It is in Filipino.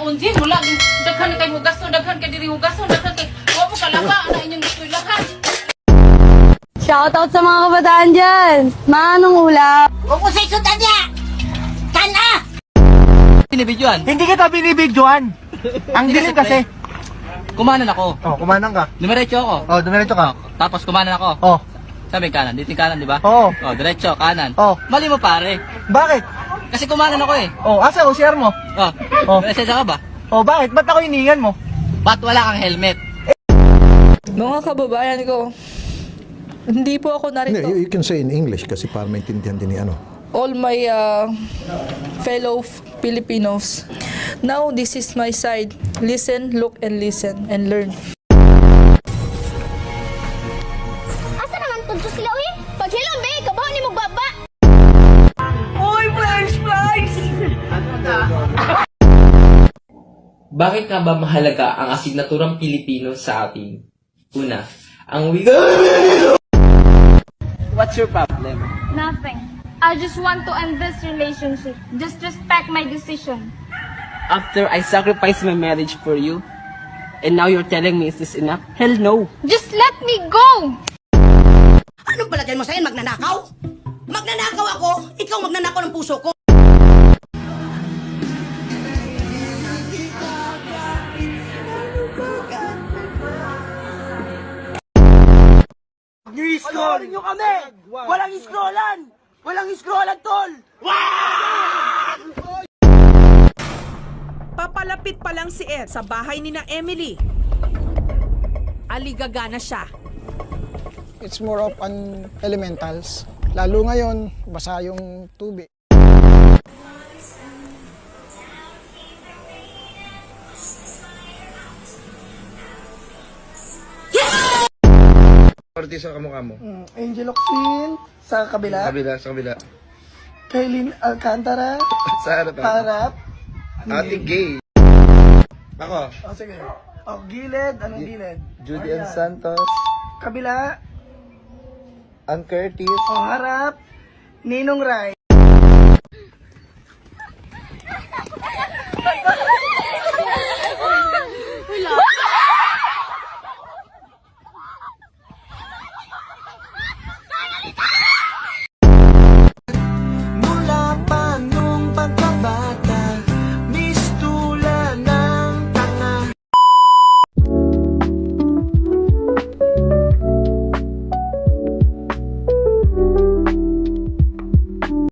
unjing mula daghan kay hugason, daghan kay diri hugason, daghan kay wa mo kalaba ana inyong eskwelahan. Shoutout sa mga kabataan dyan. Manong ulam. Huwag mo sa isutan niya! Kana! Binibidyoan. Hindi kita binibidyoan. Ang dilim kasi. Kumanan ako. Oh, kumanan ka. Dumiretso ako. Oh, dumiretso ka. Tapos kumanan ako. Oh. Sabi kanan, dito yung kanan, di ba? Oo. Oh, diretso, kanan. Oh. Mali mo pare. Bakit? Kasi kumanan ako eh. Oh, asa o share mo? Oh. Oh. Lisensya ka ba? Oh, bakit? Ba't ako hiningan mo? Ba't wala kang helmet? Mga kababayan ko, hindi po ako narito. You can say in English kasi para maintindihan din ni ano. All my fellow Filipinos, now this is my side. Listen, look, and listen, and learn. Asa naman tunto sila, uy? Pag hilom, be, kabaho ni mo baba. Bakit nga ba mahalaga ang asignaturang Pilipino sa atin? Una, ang wika... What's your problem? Nothing. I just want to end this relationship. Just respect my decision. After I sacrificed my marriage for you, and now you're telling me is this enough? Hell no! Just let me go! Anong palagay mo sa'yo? Magnanakaw? Magnanakaw ako? Ikaw magnanakaw ng puso ko? Panoorin nyo kami! Walang scrollan! Walang scrollan, tol! Papalapit pa lang si Ed sa bahay ni na Emily. Aligaga na siya. It's more of an elementals. Lalo ngayon, basa yung tubig. Artista kamukha mo. Angel Oxin, sa kabila. Sa kabila. Kaylin Alcantara, Sa harap. harap. Ate Gay. Ako. O sige. O, gilid. Anong gilid? Judy Ann Santos. Kabila. Ang Curtis. O, harap. Ninong Rai.